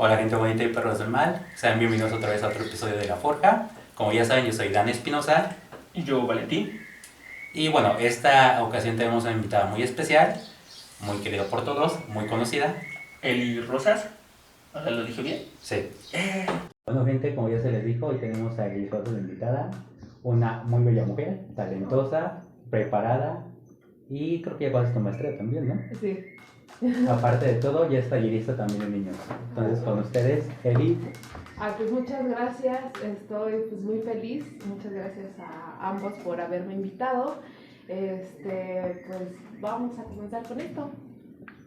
Hola gente bonita y perros del mal, sean bienvenidos otra vez a otro episodio de La Forja. Como ya saben, yo soy Dan Espinosa. Y yo, Valentín. Y bueno, esta ocasión tenemos una invitada muy especial, muy querida por todos, muy conocida. Eli Rosas. ¿Ahora lo dije bien? Sí. Bueno gente, como ya se les dijo, hoy tenemos a Eli Rosas de invitada. Una muy bella mujer, talentosa, preparada y creo que ya pasas tu maestría también, ¿no? Sí. Aparte de todo, ya es tallerista también de niños. Entonces con ustedes, Eli. Pues muchas gracias, estoy pues muy feliz, muchas gracias a ambos por haberme invitado. Pues vamos a comenzar con esto.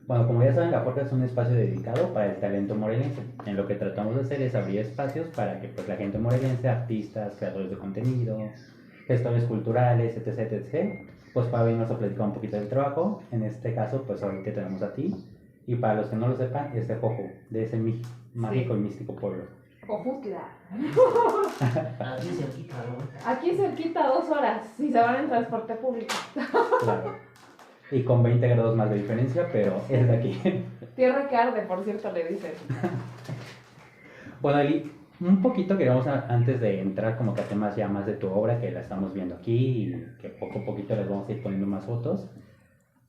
Bueno, como ya saben, La Forja es un espacio dedicado para el talento morelense. En lo que tratamos de hacer es abrir espacios para que pues, la gente morelense, artistas, creadores de contenido, gestores culturales, etc., etc., pues para venirnos a platicar un poquito del trabajo. En este caso, pues ahorita tenemos a ti. Y para los que no lo sepan, es de Jojo, de ese mágico y místico pueblo. Jojutla. Aquí cerquita, ¿no? Aquí cerquita 2 horas, si se van en transporte público. Claro. Y con 20 grados más de diferencia, pero es de aquí. Tierra que arde, por cierto, le dicen. Bueno, Eli, un poquito queríamos antes de entrar como que a temas ya más de tu obra, que la estamos viendo aquí y que poco a poquito les vamos a ir poniendo más fotos.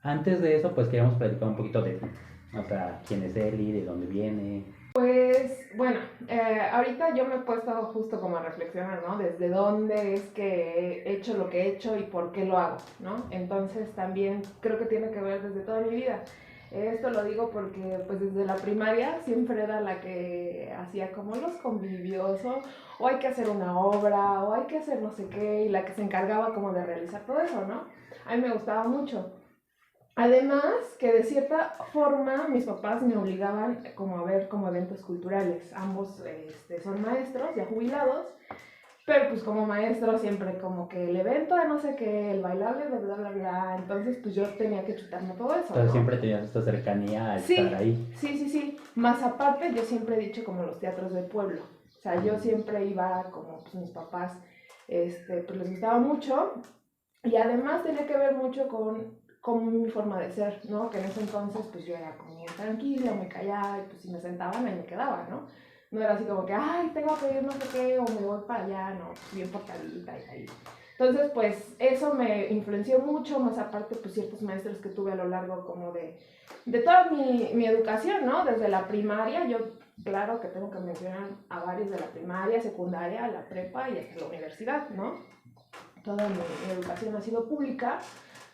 Antes de eso, pues queríamos platicar un poquito de ti. O sea, quién es Eli, de dónde viene. Pues bueno, ahorita yo me he puesto justo como a reflexionar, ¿no? Desde dónde es que he hecho lo que he hecho y por qué lo hago, ¿no? Entonces también creo que tiene que ver desde toda mi vida. Esto lo digo porque pues desde la primaria siempre era la que hacía como los convivios o hay que hacer una obra o hay que hacer no sé qué y la que se encargaba como de realizar todo eso, ¿no? A mí me gustaba mucho. Además, que de cierta forma mis papás me obligaban como a ver como eventos culturales. Ambos son maestros, ya jubilados, pero pues como maestro siempre como que el evento de no sé qué, el bailable de bla bla bla. Entonces pues yo tenía que chutarme todo eso, Entonces ¿no? siempre tenías esta cercanía a estar ahí. Sí. Más aparte yo siempre he dicho como los teatros del pueblo. O sea, yo siempre iba como pues mis papás, pues les gustaba mucho. Y además tenía que ver mucho con mi forma de ser, ¿no? Que en ese entonces pues yo era como muy tranquila, muy callada, y pues si me sentaban ahí me quedaba, ¿no? No era así como que, ay, tengo que ir no sé qué, o me voy para allá, no, pues bien portadita y ahí. Entonces, pues eso me influenció mucho, más aparte, pues ciertos maestros que tuve a lo largo como de toda mi educación, ¿no? Desde la primaria, yo claro que tengo que mencionar a varios de la primaria, secundaria, la prepa y hasta la universidad, ¿no? Toda mi educación ha sido pública,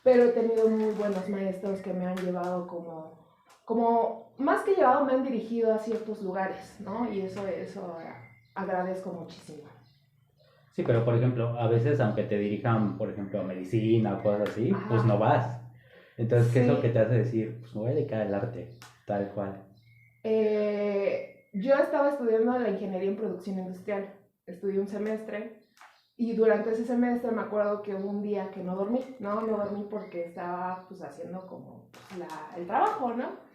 pero he tenido muy buenos maestros que me han llevado como más que llevado, me han dirigido a ciertos lugares, ¿no? Y eso agradezco muchísimo. Sí, pero por ejemplo, a veces aunque te dirijan, por ejemplo, a medicina o cosas así, Ajá. pues no vas. Entonces, ¿qué es lo Sí. que te hace decir? Pues me voy a dedicar al arte, tal cual. Yo estaba estudiando la ingeniería en producción industrial, estudié un semestre y durante ese semestre me acuerdo que hubo un día que no dormí porque estaba pues haciendo como pues, el trabajo, ¿no?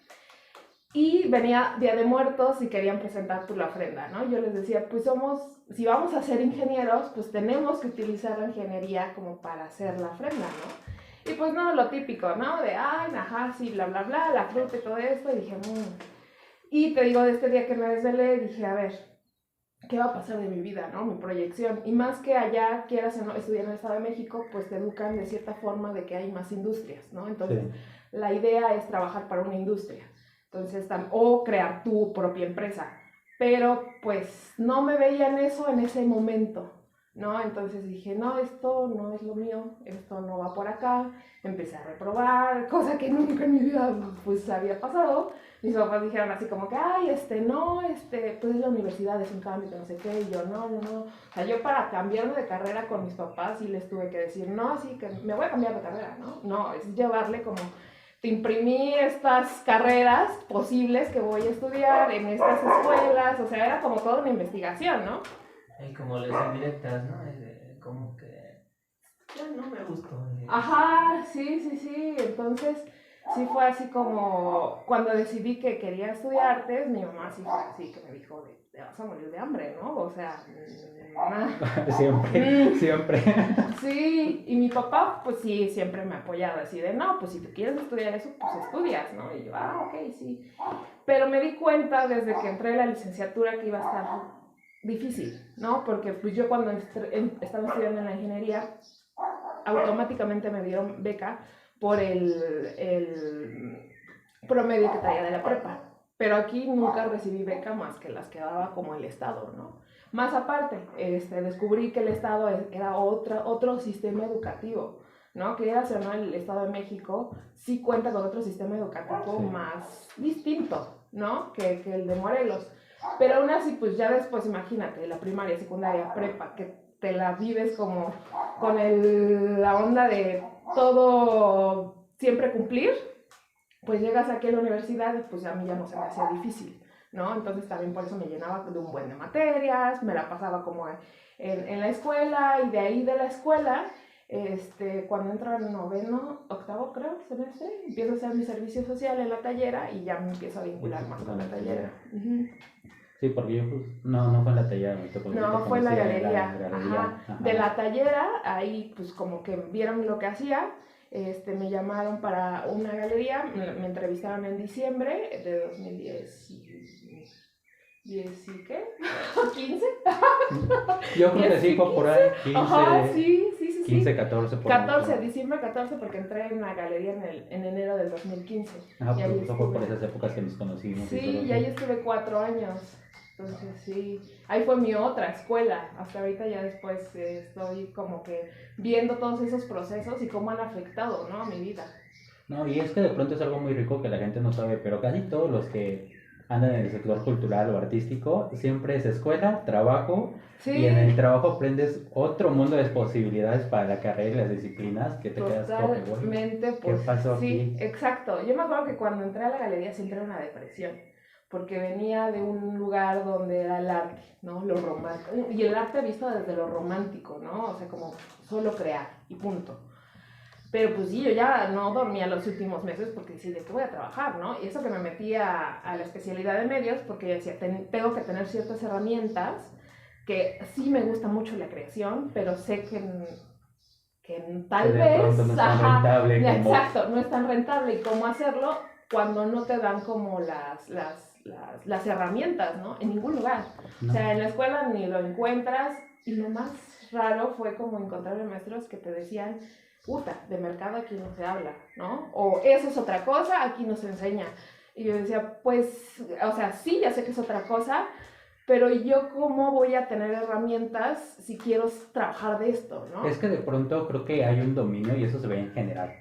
Y venía Día de Muertos y querían presentar pues, la ofrenda, ¿no? Yo les decía, pues si vamos a ser ingenieros, pues tenemos que utilizar la ingeniería como para hacer la ofrenda, ¿no? Y pues no, lo típico, ¿no? De, ay, ajá, sí, bla, bla, bla, la fruta y todo esto. Y dije, Y te digo, de este día que me desvelé, dije, a ver, ¿qué va a pasar de mi vida, no? Mi proyección. Y más que allá quieras estudiar en el Estado de México, pues te educan de cierta forma de que hay más industrias, ¿no? Entonces, Sí. la idea es trabajar para una industria. Entonces, o crear tu propia empresa. Pero, pues, no me veía en eso en ese momento, ¿no? Entonces dije, no, esto no es lo mío, esto no va por acá. Empecé a reprobar, cosa que nunca en mi vida, pues, había pasado. Mis papás dijeron así como que, ay, pues es la universidad, es un cambio, que no sé qué, y yo, no. O sea, yo para cambiarme de carrera con mis papás sí les tuve que decir, no, sí, que me voy a cambiar de carrera, ¿no? No, es llevarle como, te imprimí estas carreras posibles que voy a estudiar en estas escuelas, o sea, era como toda una investigación, ¿no? Y como las indirectas, ¿no? Como que ya no me gustó. Ajá, sí, entonces sí fue así como cuando decidí que quería estudiar artes, mi mamá sí fue así que me dijo, te vas a morir de hambre, ¿no? O sea, mamá. Siempre. Sí, y mi papá pues sí, siempre me ha apoyado así de, no, pues si tú quieres estudiar eso, pues estudias, ¿no? Y yo, ok, sí. Pero me di cuenta desde que entré a la licenciatura que iba a estar difícil, ¿no? Porque pues yo cuando estaba estudiando en la ingeniería, automáticamente me dieron beca por el promedio que traía de la prepa. Pero aquí nunca recibí beca más que las que daba como el Estado, ¿no? Más aparte, descubrí que el Estado era otro sistema educativo, ¿no? Que era no, el Estado de México sí cuenta con otro sistema educativo más distinto, ¿no? Que el de Morelos. Pero aún así, pues ya después, imagínate, la primaria, secundaria, prepa, que te la vives como con la onda de todo siempre cumplir, pues llegas aquí a la universidad y pues a mí ya no se me hacía difícil, ¿no? Entonces también por eso me llenaba de un buen de materias, me la pasaba como en la escuela y de ahí de la escuela, cuando entro en noveno, octavo creo, semestre, empiezo a hacer mi servicio social en la tallera y ya me empiezo a vincular más con la tallera. Sí, porque yo no fue en la tallera, no, fue en la galería. Ajá. De la tallera, ahí pues como que vieron lo que hacía, me llamaron para una galería, me entrevistaron en diciembre de 2010 ¿y qué? ¿15? Yo creo que sí fue por ahí, 15, ajá, sí. 15, 14 por 14, diciembre 14, porque entré en la galería en enero del 2015. Ah, pues eso fue por esas épocas que nos conocimos. Sí, y ahí estuve 4 años. Entonces sí, ahí fue mi otra escuela. Hasta ahorita ya después estoy como que viendo todos esos procesos y cómo han afectado, ¿no? A mi vida. No, y es que de pronto es algo muy rico que la gente no sabe, pero casi todos los que andan en el sector cultural o artístico siempre es escuela, trabajo, sí. Y en el trabajo aprendes otro mundo de posibilidades para la carrera y las disciplinas que te quedas como, totalmente, ¿qué pasó sí, aquí? Exacto. Yo me acuerdo que cuando entré a la galería siempre era una depresión, porque venía de un lugar donde era el arte, ¿no? Lo romántico, y el arte visto desde lo romántico, ¿no? O sea, como solo crear y punto. Pero pues sí, yo ya no dormía los últimos meses porque decía, ¿de qué voy a trabajar, no? Y eso que me metí a la especialidad de medios, porque yo decía, tengo que tener ciertas herramientas, que sí me gusta mucho la creación, pero sé que tal de vez... pronto no es tan rentable como... Exacto, no es tan rentable. ¿Y cómo hacerlo cuando no te dan como las herramientas, ¿no? En ningún lugar. No. O sea, en la escuela ni lo encuentras. Y lo más raro fue como encontrar maestros que te decían, puta, de mercado aquí no se habla, ¿no? O eso es otra cosa, aquí no se enseña. Y yo decía, pues, o sea, sí, ya sé que es otra cosa, pero yo cómo voy a tener herramientas si quiero trabajar de esto, ¿no? Es que de pronto creo que hay un dominio, y eso se ve en general,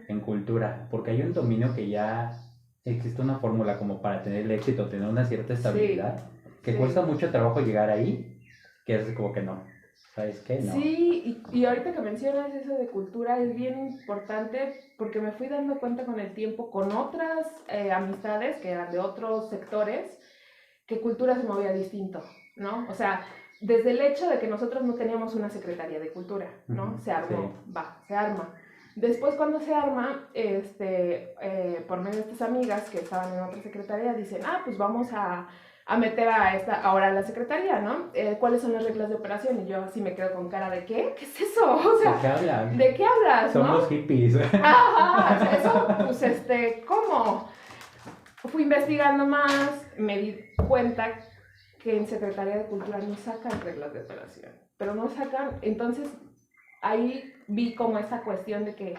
en cultura, porque hay un dominio que ya existe una fórmula como para tener el éxito, tener una cierta estabilidad, que cuesta mucho trabajo llegar ahí, que es como que no. ¿Sabes qué? No. Sí, y ahorita que mencionas eso de cultura es bien importante porque me fui dando cuenta con el tiempo, con otras amistades que eran de otros sectores, que cultura se movía distinto, ¿no? O sea, desde el hecho de que nosotros no teníamos una secretaría de cultura, ¿no? Se armó, se arma. Después cuando se arma, por medio de estas amigas que estaban en otra secretaría, dicen, pues vamos a meter ahora a la secretaría, ¿no? ¿Cuáles son las reglas de operación? Y yo así me quedo con cara de, ¿qué? ¿Qué es eso? O sea, ¿de qué hablan? ¿De qué hablas? Somos hippies. Ajá, o sea, eso, pues, ¿cómo? Fui investigando más, me di cuenta que en Secretaría de Cultura no sacan reglas de operación, pero no sacan, entonces ahí vi como esta cuestión de que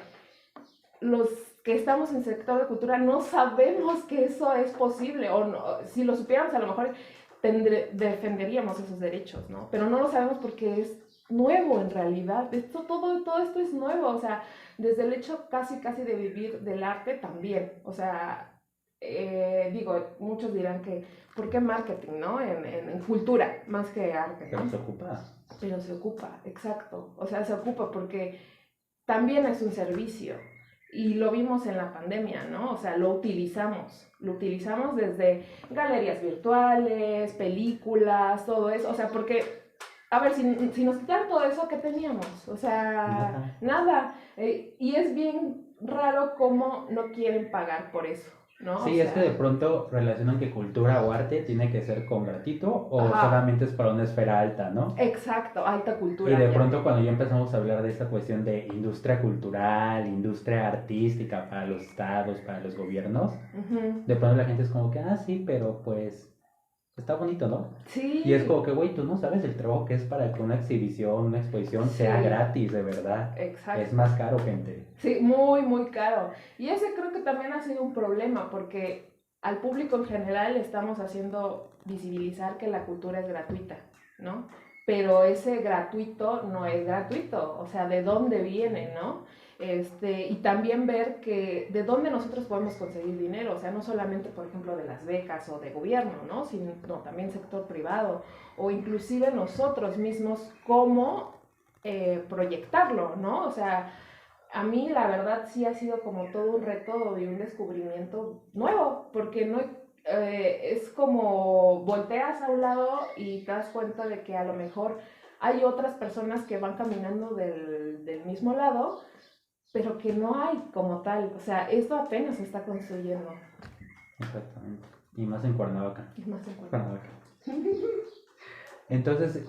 los que estamos en el sector de cultura no sabemos que eso es posible, o no, si lo supiéramos a lo mejor defenderíamos esos derechos, ¿no? Pero no lo sabemos porque es nuevo en realidad, todo esto es nuevo, o sea, desde el hecho casi de vivir del arte también, o sea, muchos dirán que, ¿por qué marketing, no? En cultura, más que arte, ¿no? Pero se ocupa, exacto, o sea, se ocupa porque también es un servicio. Y lo vimos en la pandemia, ¿no? O sea, lo utilizamos desde galerías virtuales, películas, todo eso. O sea, porque, a ver, si nos quitaran todo eso, ¿qué teníamos? O sea, nada. Y es bien raro cómo no quieren pagar por eso, ¿no? Sí, es que de pronto relacionan que cultura o arte tiene que ser con gratuito o solamente es para una esfera alta, ¿no? Exacto, alta cultura. Y de pronto cuando ya empezamos a hablar de esta cuestión de industria cultural, industria artística para los estados, para los gobiernos, de pronto la gente es como que, sí, pero pues está bonito, ¿no? Sí. Y es como que, güey, tú no sabes el trabajo que es para que una exhibición, una exposición sea gratis, de verdad. Exacto. Es más caro, gente. Sí, muy, muy caro. Y ese creo que también ha sido un problema porque al público en general estamos haciendo visibilizar que la cultura es gratuita, ¿no? Pero ese gratuito no es gratuito, o sea, ¿de dónde viene, no? Y también ver que de dónde nosotros podemos conseguir dinero, o sea, no solamente, por ejemplo, de las becas o de gobierno, ¿no? Sino también sector privado o inclusive nosotros mismos cómo proyectarlo, ¿no? O sea, a mí la verdad sí ha sido como todo un reto y un descubrimiento nuevo, porque no es como volteas a un lado y te das cuenta de que a lo mejor hay otras personas que van caminando del mismo lado, pero que no hay como tal, o sea, esto apenas se está construyendo. Exactamente, y más en Cuernavaca. Y más en Cuernavaca. Entonces,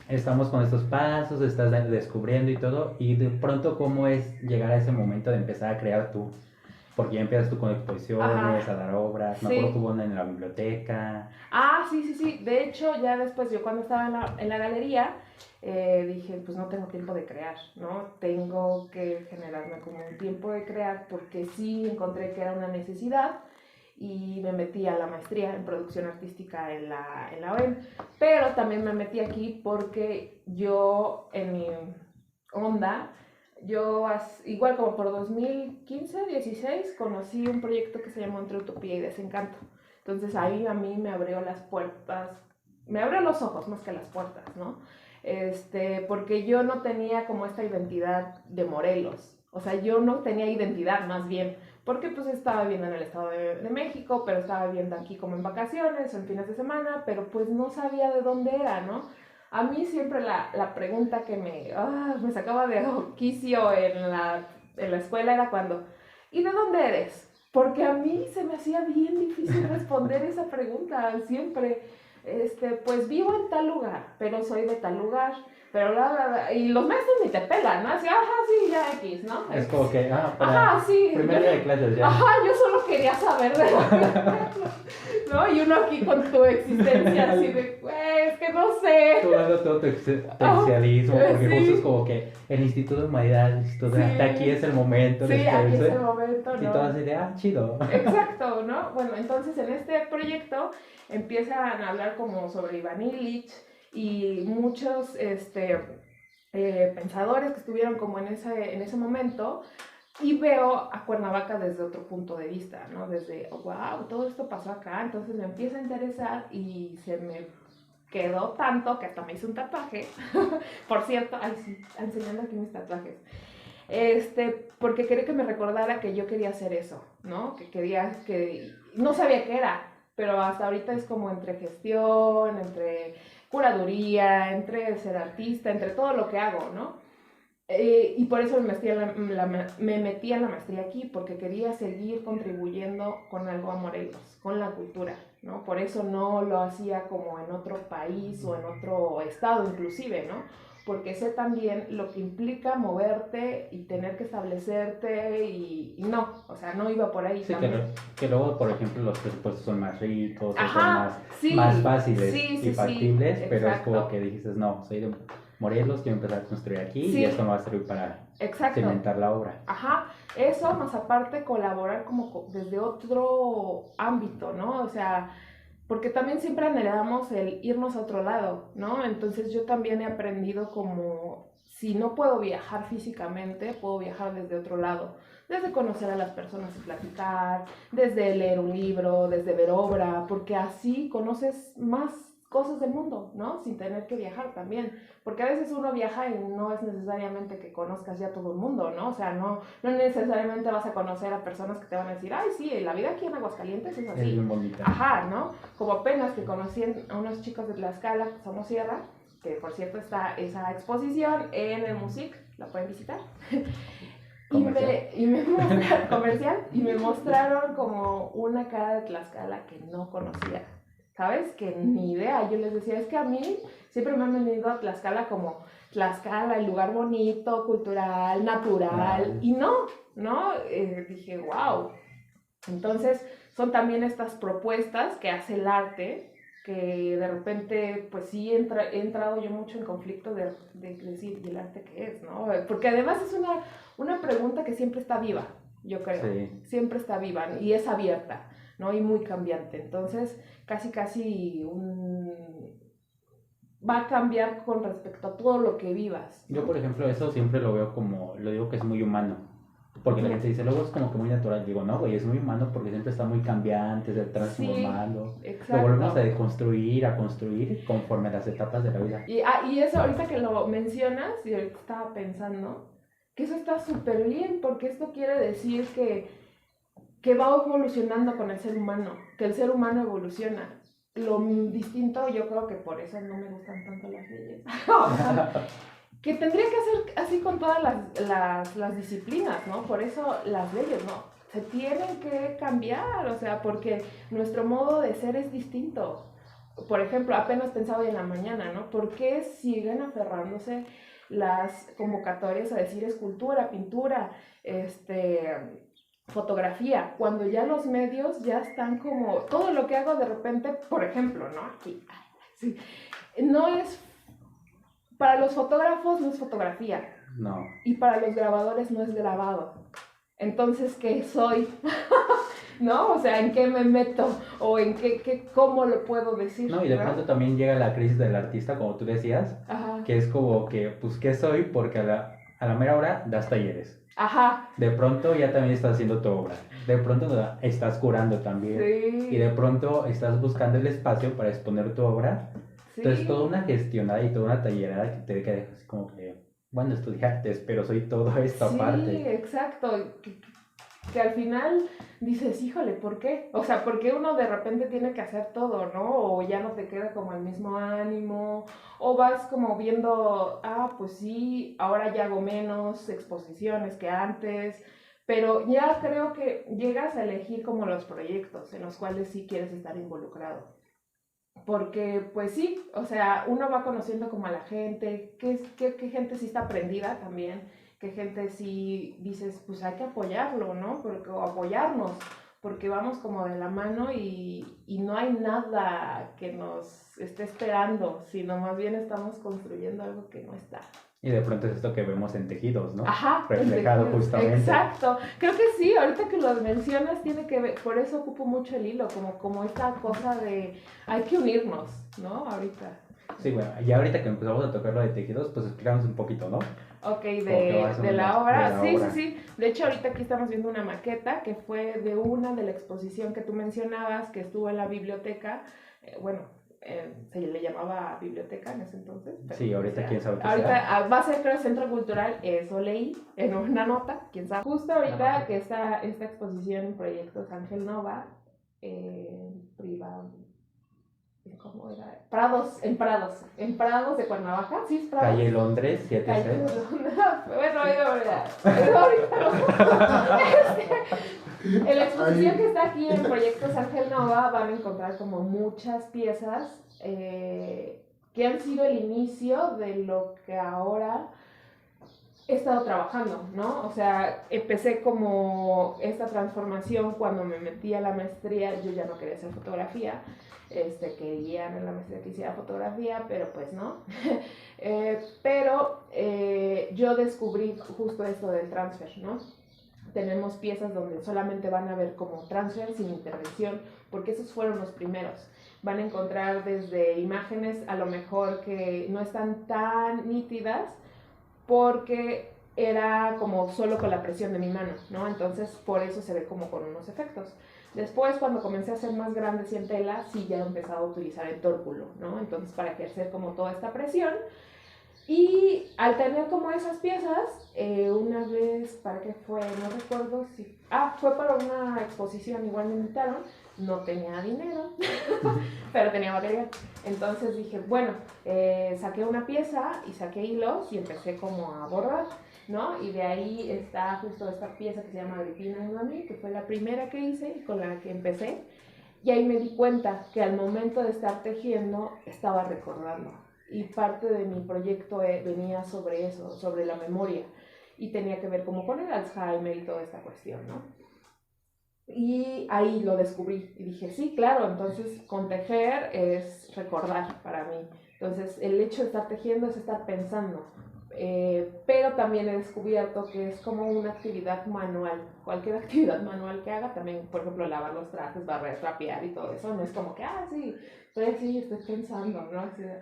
estamos con estos pasos, estás descubriendo y todo, y de pronto, ¿cómo es llegar a ese momento de empezar a crear tú? Porque ya empiezas tú con exposiciones, a dar obras, me acuerdo que hubo una en la biblioteca. Sí, de hecho, ya después yo cuando estaba en la galería, dije, pues no tengo tiempo de crear, ¿no? Tengo que generarme como un tiempo de crear, porque sí encontré que era una necesidad, y me metí a la maestría en producción artística en la OEM, pero también me metí aquí porque yo en mi onda, igual como por 2015, 16, conocí un proyecto que se llamó Entre Utopía y Desencanto. Entonces ahí a mí me abrió las puertas, me abrió los ojos más que las puertas, ¿no? Porque yo no tenía como esta identidad de Morelos, o sea, yo no tenía identidad más bien, porque pues estaba viviendo en el Estado de México, pero estaba viviendo aquí como en vacaciones o en fines de semana, pero pues no sabía de dónde era, ¿no? A mí siempre la pregunta que me sacaba de quicio en la escuela era cuando, ¿y de dónde eres? Porque a mí se me hacía bien difícil responder esa pregunta siempre. Pues vivo en tal lugar, pero soy de tal lugar, pero y los maestros ni te pelan, ¿no? Así, sí, ya X, ¿no? Es como que, sí. Primer día de clases ya. Yo solo quería saber de ¿no? Y uno aquí con tu existencia así de, es que no sé. Tú dando todo tu existencialismo, porque justo es como que el Instituto de Humanidades, hasta aquí es el momento. Sí, aquí es el momento, ¿no? Y todo así de, chido. Exacto, ¿no? Bueno, entonces en este proyecto empiezan a hablar como sobre Iván Illich y muchos pensadores que estuvieron como en ese momento, y veo a Cuernavaca desde otro punto de vista, ¿no? Desde, wow, todo esto pasó acá, entonces me empieza a interesar y se me quedó tanto que hasta me hice un tatuaje. Por cierto, sí, enseñando aquí mis tatuajes. Porque quería que me recordara que yo quería hacer eso, ¿no? No sabía qué era, pero hasta ahorita es como entre gestión, entre curaduría, entre ser artista, entre todo lo que hago, ¿no? Y por eso me metí en la maestría aquí, porque quería seguir contribuyendo con algo a Morelos, con la cultura, ¿no? Por eso no lo hacía como en otro país o en otro estado inclusive, ¿no? Porque sé también lo que implica moverte y tener que establecerte y no, o sea, no iba por ahí. Sí, que luego, por ejemplo, los presupuestos son más ricos, son más fáciles y factibles, pero es como que dijiste, no, soy de Morelos, quiero empezar a construir aquí y esto me va a servir para cimentar la obra. Eso más aparte colaborar como desde otro ámbito, ¿no? O sea, porque también siempre anhelamos el irnos a otro lado, ¿no? Entonces yo también he aprendido como, si no puedo viajar físicamente, puedo viajar desde otro lado, desde conocer a las personas y platicar, desde leer un libro, desde ver obra, porque así conoces más cosas del mundo, ¿no? Sin tener que viajar también, porque a veces uno viaja y no es necesariamente que conozcas ya todo el mundo, ¿no? O sea, no necesariamente vas a conocer a personas que te van a decir, sí, la vida aquí en Aguascalientes es así. Es bien bonita. ¿No? Como apenas que conocí a unos chicos de Tlaxcala, Somosierra, que por cierto está esa exposición en el MUSIC, la pueden visitar. Y me mostraron, comercial, y me mostraron como una cara de Tlaxcala que no conocía, ¿sabes? Que ni idea. Yo les decía, es que a mí siempre me han venido a Tlaxcala como Tlaxcala, el lugar bonito, cultural, natural, y no, dije, wow. Entonces, son también estas propuestas que hace el arte, que de repente, pues sí, he entrado yo mucho en conflicto de decir, ¿y el arte qué es, no? Porque además es una pregunta que siempre está viva, yo creo. Sí. Siempre está viva y es abierta, ¿no? Y muy cambiante. Entonces, casi va a cambiar con respecto a todo lo que vivas, ¿no? Yo, por ejemplo, eso siempre lo veo como, lo digo que es muy humano. Porque la gente dice, luego es como que muy natural. Digo, no, güey, es muy humano porque siempre está muy cambiante, se transformando. Sí, lo volvemos a deconstruir, a construir conforme a las etapas de la vida. Y eso ahorita que lo mencionas, y ahorita estaba pensando que eso está súper bien, porque esto quiere decir que va evolucionando con el ser humano, que el ser humano evoluciona. Lo distinto, yo creo que por eso no me gustan tanto las leyes. Que tendría que ser así con todas las disciplinas, ¿no? Por eso las leyes, ¿no? Se tienen que cambiar, o sea, porque nuestro modo de ser es distinto. Por ejemplo, apenas pensaba hoy en la mañana, ¿no? ¿Por qué siguen aferrándose las convocatorias a decir escultura, pintura, fotografía, cuando ya los medios ya están como, todo lo que hago de repente, por ejemplo, ¿no? Aquí, sí, no es... Para los fotógrafos no es fotografía. No. Y para los grabadores no es grabado. Entonces, ¿qué soy? ¿No? O sea, ¿en qué me meto? ¿O en cómo lo puedo decir? No, y de pronto también llega la crisis del artista, como tú decías, Ajá. que es como que, pues, ¿qué soy? Porque a la mera hora das talleres. Ajá. De pronto ya también estás haciendo tu obra. De pronto estás curando también. Sí. Y de pronto estás buscando el espacio para exponer tu obra. Sí. Entonces, toda una gestionada y toda una tallerada que te deja así como que, bueno, estudiaste, pero soy todo esto aparte. Sí, exacto. Que al final dices, híjole, ¿por qué? O sea, ¿por qué uno de repente tiene que hacer todo, no? O ya no te queda como el mismo ánimo, o vas como viendo, pues sí, ahora ya hago menos exposiciones que antes, pero ya creo que llegas a elegir como los proyectos en los cuales sí quieres estar involucrado. Porque, pues sí, o sea, uno va conociendo como a la gente, qué gente sí está prendida también, qué gente sí dices, pues hay que apoyarlo, ¿no? O apoyarnos, porque vamos como de la mano y no hay nada que nos esté esperando, sino más bien estamos construyendo algo que no está. Y de pronto es esto que vemos en tejidos, ¿no? Ajá. Reflejado justamente. Exacto. Creo que sí, ahorita que lo mencionas tiene que ver, por eso ocupo mucho el hilo, como esta cosa de hay que unirnos, ¿no? Ahorita. Sí, bueno, ya ahorita que empezamos a tocar lo de tejidos, pues explicamos un poquito, ¿no? Ok, de la obra. Sí. De hecho, ahorita aquí estamos viendo una maqueta que fue de la exposición que tú mencionabas, que estuvo en la biblioteca. Se le llamaba biblioteca en ese entonces. Pero, sí, ahorita quién sabe qué ahorita sea. va a ser, creo, Centro Cultural, eso leí en una nota, quién sabe. Justo ahorita que está esta exposición en Proyectos Ángel Nova, privado, ¿cómo era? En Prados de Cuernavaca, ¿sí es Prados? Calle Londres, 7 Calle Londres. Bueno, en la exposición que está aquí en Proyectos Ángel Nova van a encontrar como muchas piezas que han sido el inicio de lo que ahora he estado trabajando, ¿no? O sea, empecé como esta transformación cuando me metí a la maestría. Yo ya no quería hacer fotografía, querían en la maestría que hiciera fotografía, pero pues no. Yo descubrí justo esto del transfer, ¿no? Tenemos piezas donde solamente van a ver como transfer sin intervención, porque esos fueron los primeros. Van a encontrar desde imágenes a lo mejor que no están tan nítidas, porque era como solo con la presión de mi mano, ¿no? Entonces por eso se ve como con unos efectos. Después, cuando comencé a hacer más grandes y en tela, sí ya he empezado a utilizar el tórculo, ¿no? Entonces para ejercer como toda esta presión. Y al tener como esas piezas, una vez, ¿para qué fue? No recuerdo si... fue para una exposición, igual me invitaron, no tenía dinero, pero tenía material. Entonces dije, bueno, saqué una pieza y saqué hilos y empecé como a borrar. ¿no? Y de ahí está justo esta pieza que se llama Agripina y Mami, que fue la primera que hice y con la que empecé. Y ahí me di cuenta que al momento de estar tejiendo estaba recordando. Y parte de mi proyecto venía sobre eso, sobre la memoria. Y tenía que ver como con el Alzheimer y toda esta cuestión, ¿no? Y ahí lo descubrí y dije, sí, claro, entonces con tejer es recordar para mí. Entonces el hecho de estar tejiendo es estar pensando. Pero también he descubierto que es como una actividad manual. Cualquier actividad manual que haga, también, por ejemplo, lavar los trastes, barrer, trapear y todo eso, no es como que, sí, estoy pensando, ¿no? Así de,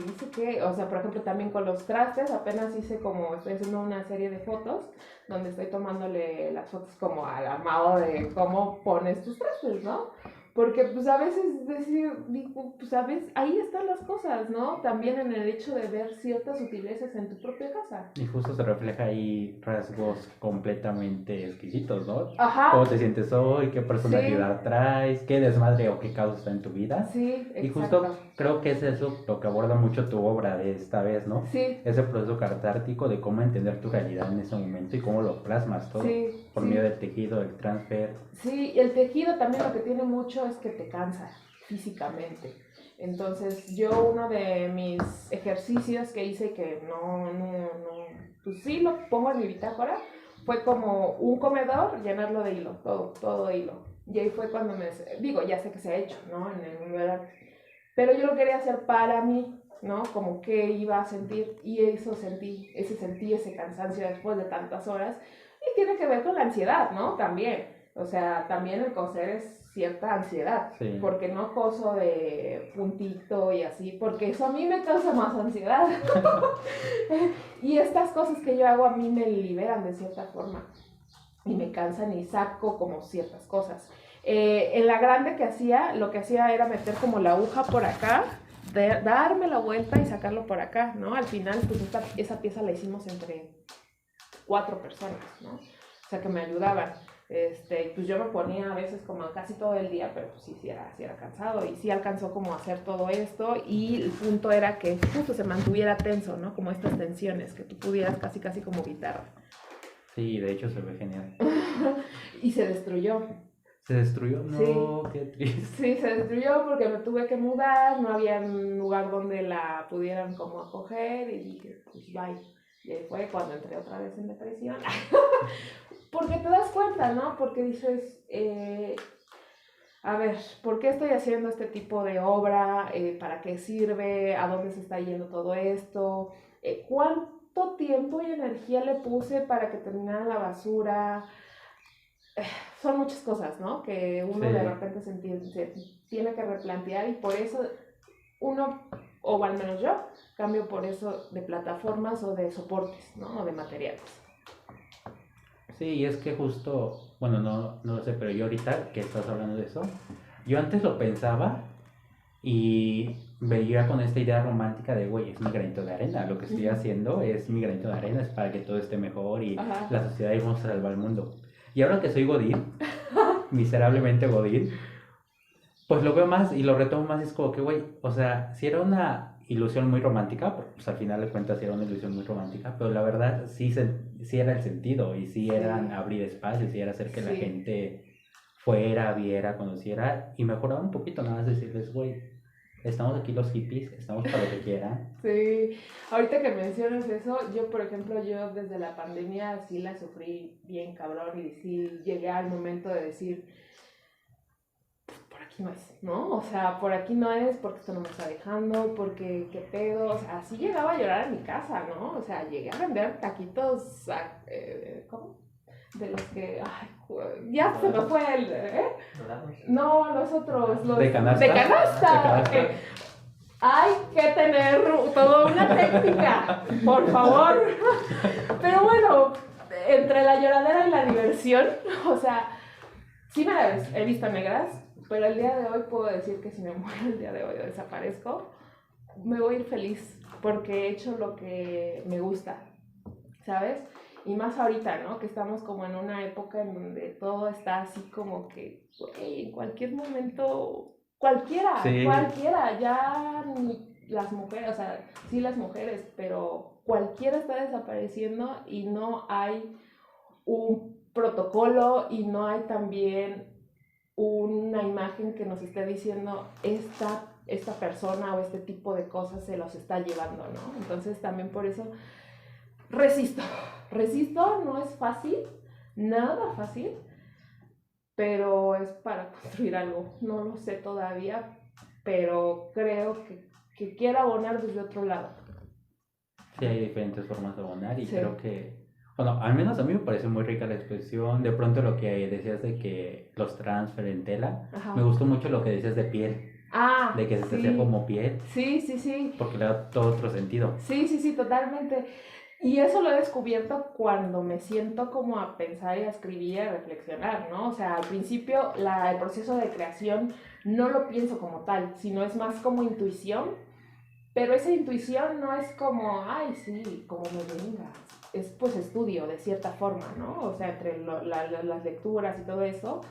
¿hice qué? O sea, por ejemplo, también con los trastes, apenas hice como, estoy haciendo una serie de fotos donde estoy tomándole las fotos como al armado de cómo pones tus trastes, ¿no? Porque pues a veces digo, pues a veces ahí están las cosas, ¿no? También en el hecho de ver ciertas sutilezas en tu propia casa. Y justo se refleja ahí rasgos completamente exquisitos, ¿no? Ajá. ¿Cómo te sientes hoy? ¿Qué personalidad traes? ¿Qué desmadre o qué causa está en tu vida? Sí, exacto. Y justo creo que es eso lo que aborda mucho tu obra de esta vez, ¿no? Sí. Ese proceso catártico de cómo entender tu realidad en ese momento y cómo lo plasmas todo. Sí, por medio del tejido, del transfer. Sí, el tejido también lo que tiene mucho es que te cansa físicamente. Entonces yo uno de mis ejercicios que hice que pues sí lo pongo en mi bitácora, fue como un comedor, llenarlo de hilo, todo hilo. Y ahí fue cuando ya sé que se ha hecho, ¿no? En el mundo del arte. Pero yo lo quería hacer para mí, ¿no? Como qué iba a sentir, y eso sentí ese cansancio después de tantas horas. Y tiene que ver con la ansiedad, ¿no? También. O sea, también el coser es cierta ansiedad. Sí. Porque no coso de puntito y así, porque eso a mí me causa más ansiedad. Y estas cosas que yo hago a mí me liberan de cierta forma. Y me cansan y saco como ciertas cosas. En la grande que hacía, lo que hacía era meter como la aguja por acá, darme la vuelta y sacarlo por acá, ¿no? Al final, pues esa pieza la hicimos entre 4 personas, ¿no? O sea, que me ayudaban. Pues yo me ponía a veces como casi todo el día, pero pues sí era cansado y sí alcanzó como a hacer todo esto, y el punto era que justo se mantuviera tenso, ¿no? Como estas tensiones, que tú pudieras casi como guitarra. Sí, de hecho se ve genial. Y se destruyó. ¿Se destruyó? No, Sí. qué triste. Sí, se destruyó porque me tuve que mudar, no había un lugar donde la pudieran como acoger y dije, pues bye. Y ahí fue cuando entré otra vez en depresión. Porque te das cuenta, ¿no? Porque dices, a ver, ¿por qué estoy haciendo este tipo de obra? ¿Para qué sirve? ¿A dónde se está yendo todo esto? ¿Cuánto tiempo y energía le puse para que terminara la basura? Son muchas cosas, ¿no? Que uno Sí. de repente se tiene que replantear, y por eso uno, o al menos yo, cambio por eso de plataformas o de soportes, ¿no? O de materiales. Sí, y es que justo, bueno, no lo sé, pero yo ahorita que estás hablando de eso, yo antes lo pensaba y veía con esta idea romántica de, güey, es mi granito de arena, lo que estoy haciendo es mi granito de arena, es para que todo esté mejor y Ajá. la sociedad y vamos a salvar el mundo. Y ahora que soy Godín, miserablemente Godín, pues lo veo más y lo retomo más, y es como que, güey, o sea, si era una ilusión muy romántica, pues al final de cuentas sí era una ilusión muy romántica, pero la verdad sí era el sentido, y sí eran abrir espacios, sí era hacer que la gente fuera, viera, conociera y mejorara un poquito, nada más decirles, güey, estamos aquí los hippies, estamos para lo que quieran. Sí, ahorita que mencionas eso, yo por ejemplo, yo desde la pandemia sí la sufrí bien cabrón, y sí llegué al momento de decir, por aquí no es, ¿no? O sea, por aquí no es, porque esto no me está dejando, porque qué pedo, o sea, sí llegaba a llorar en mi casa, ¿no? O sea, llegué a vender taquitos, ¿cómo? De los que, ya se me fue el, No, los otros, los ¿De canasta? De canasta. Hay que tener toda una técnica, por favor. Pero bueno, entre la lloradera y la diversión, o sea, sí me he visto negras, pero el día de hoy puedo decir que si me muero el día de hoy o desaparezco, me voy a ir feliz porque he hecho lo que me gusta, ¿sabes? Y más ahorita, ¿no? Que estamos como en una época en donde todo está así como que, güey, en cualquier momento, cualquiera, ya las mujeres, o sea, sí las mujeres, pero cualquiera está desapareciendo y no hay un protocolo y no hay también una imagen que nos esté diciendo esta persona o este tipo de cosas se los está llevando, ¿no? Entonces también por eso resisto, no es fácil, nada fácil, pero es para construir algo, no lo sé todavía, pero creo que quiero abonar desde otro lado. Sí, hay diferentes formas de abonar y Sí. creo que, bueno, al menos a mí me parece muy rica la expresión. De pronto lo que decías de que los transfer en tela, Ajá. me gustó mucho lo que decías de piel, Ah, de que se te sí. hacía como piel, Sí. porque le da todo otro sentido. Sí, totalmente. Y eso lo he descubierto cuando me siento como a pensar y a escribir y a reflexionar, ¿no? O sea, al principio el proceso de creación no lo pienso como tal, sino es más como intuición, pero esa intuición no es como, ay, sí, como me venga, es pues estudio de cierta forma, ¿no? O sea, entre las lecturas y todo eso,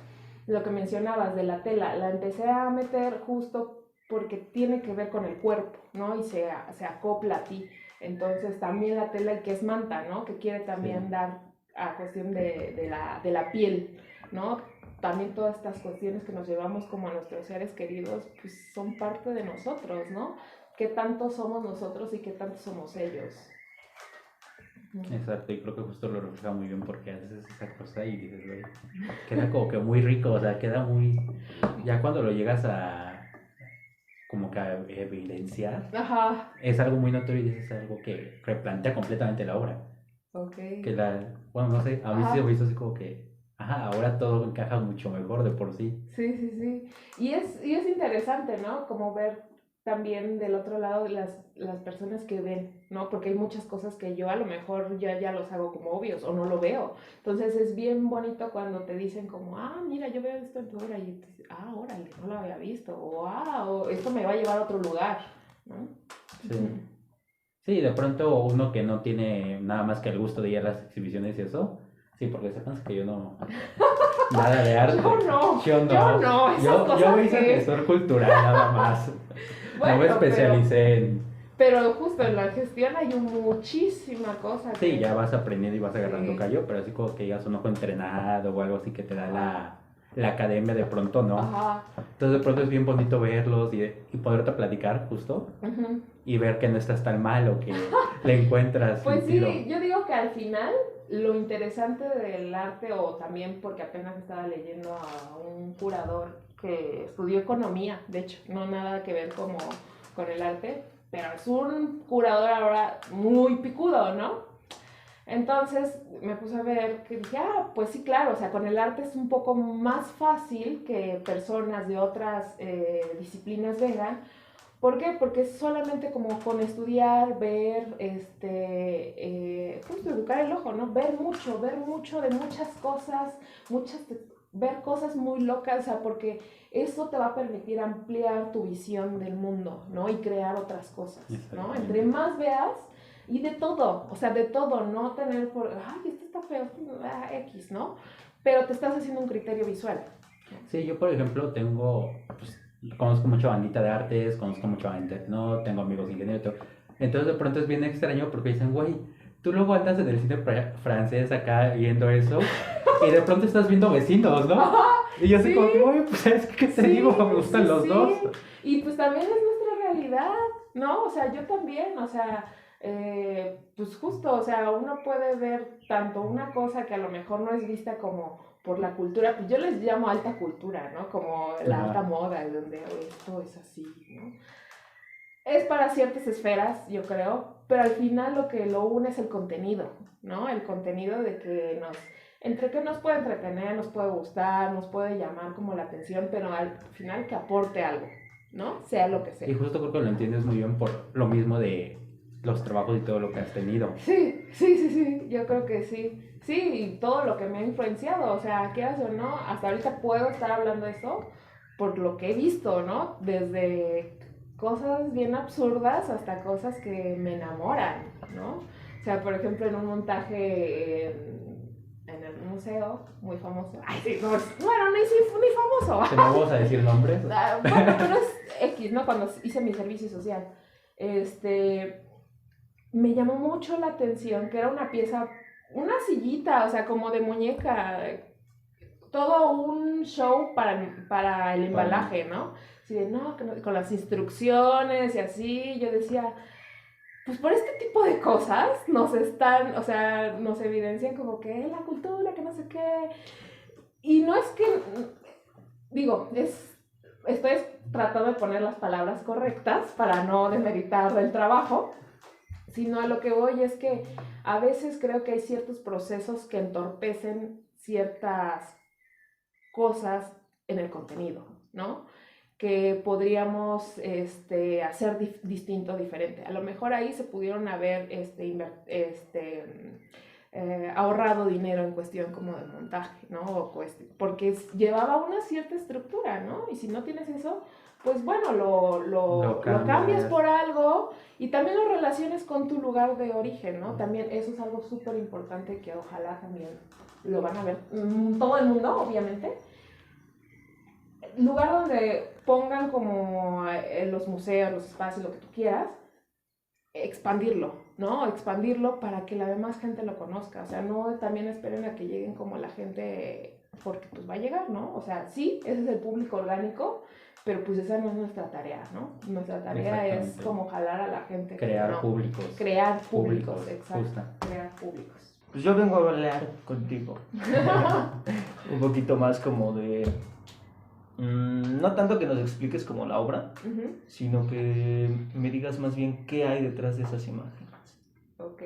lo que mencionabas de la tela, la empecé a meter justo porque tiene que ver con el cuerpo, ¿no? Y se acopla a ti. Entonces también la tela y que es manta, ¿no? Que quiere también Sí. dar a cuestión de la piel, ¿no? También todas estas cuestiones que nos llevamos como a nuestros seres queridos, pues son parte de nosotros, ¿no? ¿Qué tanto somos nosotros y qué tanto somos ellos? Exacto, y creo que justo lo refleja muy bien porque haces esa cosa y dices, güey, queda como que muy rico, o sea, queda muy... Ya cuando lo llegas a como que a evidenciar, Ajá, es algo muy notorio y es algo que replantea completamente la obra. ok. Que bueno, no sé, a mí sí se me hizo así como que, ahora todo encaja mucho mejor de por sí. Sí. Y es interesante, ¿no? Como ver también del otro lado las personas que ven, ¿no? Porque hay muchas cosas que yo a lo mejor ya los hago como obvios o no lo veo. Entonces es bien bonito cuando te dicen como, mira, yo veo esto en tu obra y tú dices, órale, no lo había visto. O esto me va a llevar a otro lugar, ¿no? Sí. Sí, de pronto uno que no tiene nada más que el gusto de ir a las exhibiciones y eso, sí, porque sepan que yo no, nada de arte. Yo no, esas Yo cosas me hice que... asesor cultural nada más. Bueno, no me especialicé en... Pero justo en la gestión hay muchísima cosa. Sí, ya vas aprendiendo y vas agarrando Sí. callo, pero así como que digas un ojo entrenado o algo así que te da la academia de pronto, ¿no? Ajá. Entonces de pronto es bien bonito verlos y poderte platicar justo Uh-huh. y ver que no estás tan mal o que le encuentras Pues sentido. sí, yo digo que al final lo interesante del arte, o también porque apenas estaba leyendo a un curador que estudió economía, de hecho, no nada que ver como con el arte, pero es un curador ahora muy picudo, ¿no? Entonces me puse a ver que dije, pues sí, claro, o sea, con el arte es un poco más fácil que personas de otras disciplinas vengan. ¿Por qué? Porque es solamente como con estudiar, ver, justo educar el ojo, ¿no? Ver mucho de muchas cosas, ver cosas muy locas, o sea, porque eso te va a permitir ampliar tu visión del mundo, ¿no? Y crear otras cosas, ¿no? Entre más veas, y de todo, o sea, de todo, no tener por, esto está feo, X, ¿no? Pero te estás haciendo un criterio visual. Sí, yo por ejemplo conozco mucha bandita de artes, conozco mucha bandita, no tengo amigos ingenieros, y todo. Entonces de pronto es bien extraño porque dicen, güey, tú luego andas en el cine francés acá viendo eso y de pronto estás viendo Vecinos, ¿no? Y yo así como que, güey, pues es que te digo, me gustan los dos. Y pues también es nuestra realidad, ¿no? O sea, yo también, o sea, pues justo, o sea, uno puede ver tanto una cosa que a lo mejor no es vista como por la cultura, pues yo les llamo alta cultura, ¿no? Como la alta moda, donde esto es así, ¿no? Es para ciertas esferas, yo creo, pero al final lo que lo une es el contenido, ¿no? El contenido de que nos puede entretener, nos puede gustar, nos puede llamar como la atención, pero al final que aporte algo, ¿no? Sea lo que sea. Y justo creo que lo entiendes muy bien por lo mismo de los trabajos y todo lo que has tenido. Sí, yo creo que sí. Sí, y todo lo que me ha influenciado, o sea, quieras o no, hasta ahorita puedo estar hablando de eso por lo que he visto, ¿no? Desde cosas bien absurdas hasta cosas que me enamoran, ¿no? O sea, por ejemplo, en un montaje en el museo muy famoso. Ay, sí, no, bueno, ni famoso. ¿Te no vamos a decir nombres? Bueno, pero es X, ¿no? Cuando hice mi servicio social. me llamó mucho la atención que era una pieza, una sillita, o sea, como de muñeca, todo un show para el embalaje, ¿no? Así de, no, con las instrucciones y así, yo decía, pues por este tipo de cosas nos están, o sea, nos evidencian como que la cultura, que no sé qué. Y no es que, digo, estoy tratando de poner las palabras correctas para no demeritar el trabajo, sino a lo que voy es que a veces creo que hay ciertos procesos que entorpecen ciertas cosas en el contenido, ¿no? Que podríamos hacer distinto, diferente. A lo mejor ahí se pudieron haber ahorrado dinero en cuestión como de montaje, ¿no? Porque llevaba una cierta estructura, ¿no? Y si no tienes eso, pues bueno, lo cambias por algo y también lo relaciones con tu lugar de origen, ¿no? También eso es algo súper importante que ojalá también lo van a ver todo el mundo, obviamente. Lugar donde pongan como los museos, los espacios, lo que tú quieras, expandirlo, ¿no? Expandirlo para que la demás gente lo conozca. O sea, no también esperen a que lleguen como la gente, porque pues va a llegar, ¿no? O sea, sí, ese es el público orgánico, pero pues esa no es nuestra tarea, ¿no? Nuestra tarea es como jalar a la gente. Crear públicos. Crear públicos, exacto. Justo. Crear públicos. Pues yo vengo a hablar contigo. Un poquito más como de... no tanto que nos expliques como la obra, sino que me digas más bien qué hay detrás de esas imágenes. Ok.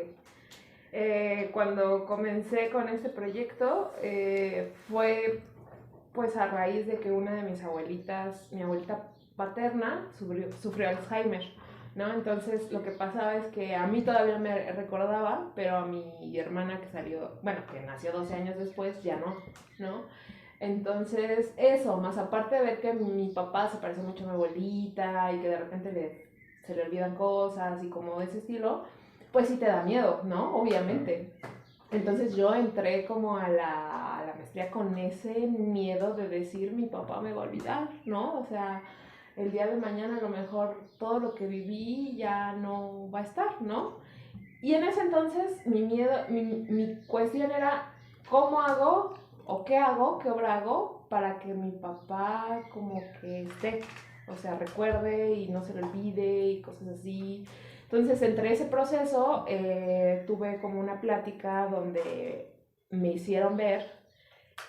Cuando comencé con este proyecto fue pues a raíz de que una de mis abuelitas, mi abuelita paterna, sufrió Alzheimer, ¿no? Entonces lo que pasaba es que a mí todavía me recordaba, pero a mi hermana que nació 12 años después, ya ¿no? Entonces eso, más aparte de ver que mi papá se parece mucho a mi abuelita y que de repente se le olvidan cosas y como de ese estilo, pues sí te da miedo, ¿no? Obviamente. Entonces yo entré como a la maestría con ese miedo de decir mi papá me va a olvidar, ¿no? O sea, el día de mañana a lo mejor todo lo que viví ya no va a estar, ¿no? Y en ese entonces mi miedo, mi cuestión era ¿cómo hago o qué obra hago para que mi papá como que esté, o sea, recuerde y no se le olvide y cosas así? Entonces, entre ese proceso, tuve como una plática donde me hicieron ver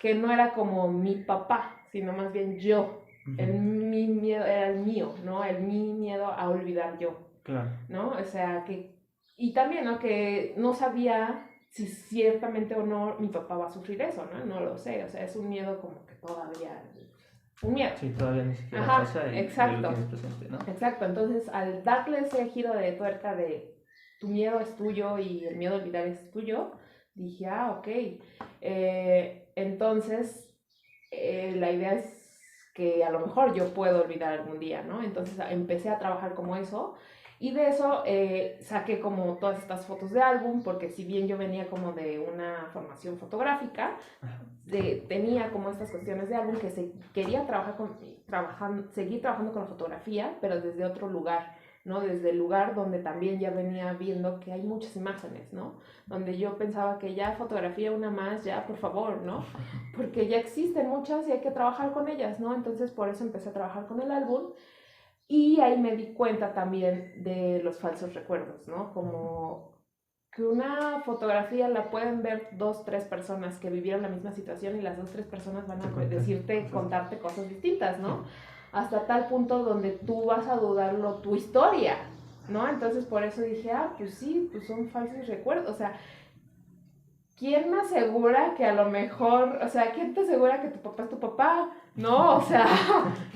que no era como mi papá, sino más bien yo. Mi miedo era el mío, ¿no? Mi miedo a olvidar yo. Claro. ¿No? O sea, y también, ¿no? Que no sabía si ciertamente o no mi papá va a sufrir eso, ¿no? No lo sé, o sea, es un miedo como que todavía... Un miedo. Sí, todavía ni siquiera pasa y exacto. lo tienes presente, ¿no? Exacto, entonces al darle ese giro de tuerca de tu miedo es tuyo y el miedo a olvidar es tuyo, dije, ok. Entonces, la idea es que a lo mejor yo puedo olvidar algún día, ¿no? Entonces empecé a trabajar como eso. Y de eso saqué como todas estas fotos de álbum, porque si bien yo venía como de una formación fotográfica, tenía como estas cuestiones de álbum que quería seguir trabajando con la fotografía, pero desde otro lugar, ¿no? Desde el lugar donde también ya venía viendo que hay muchas imágenes, ¿no? Donde yo pensaba que ya fotografía una más, ya, por favor, ¿no? Porque ya existen muchas y hay que trabajar con ellas, ¿no? Entonces por eso empecé a trabajar con el álbum. Y ahí me di cuenta también de los falsos recuerdos, ¿no? Como que una fotografía la pueden ver 2, 3 personas que vivieron la misma situación y las 2, 3 personas van a contarte cosas distintas, ¿no? Hasta tal punto donde tú vas a dudarlo tu historia, ¿no? Entonces por eso dije, pues sí, pues son falsos recuerdos, o sea, ¿quién me asegura que a lo mejor, o sea, quién te asegura que tu papá es tu papá? No, o sea,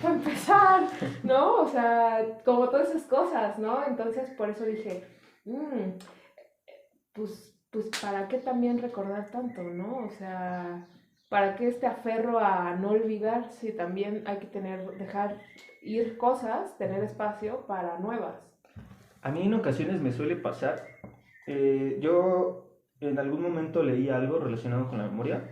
para empezar, ¿no? O sea, como todas esas cosas, ¿no? Entonces, por eso dije, pues, ¿para qué también recordar tanto, no? O sea, ¿para qué este aferro a no olvidar si también hay que dejar ir cosas, tener espacio para nuevas? A mí en ocasiones me suele pasar, yo en algún momento leí algo relacionado con la memoria,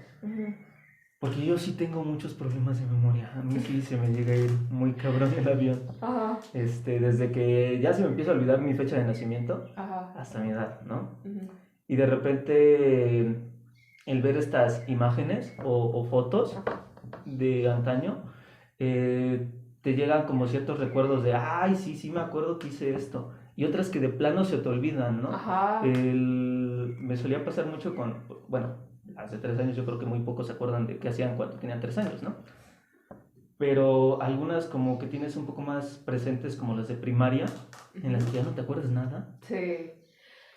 Porque yo sí tengo muchos problemas de memoria. A mí sí se me llega a ir muy cabrón el avión. Ajá. Desde que ya se me empieza a olvidar mi fecha de nacimiento Ajá. hasta mi edad, ¿no? Ujú. Y de repente el ver estas imágenes o fotos de antaño, te llegan como ciertos recuerdos de, ay, sí me acuerdo que hice esto. Y otras que de plano se te olvidan, ¿no? Ajá. Me solía pasar mucho bueno, hace 3 años yo creo que muy pocos se acuerdan de qué hacían cuando tenían 3 años, ¿no? Pero algunas como que tienes un poco más presentes, como las de primaria, en las que ya no te acuerdas nada. Sí.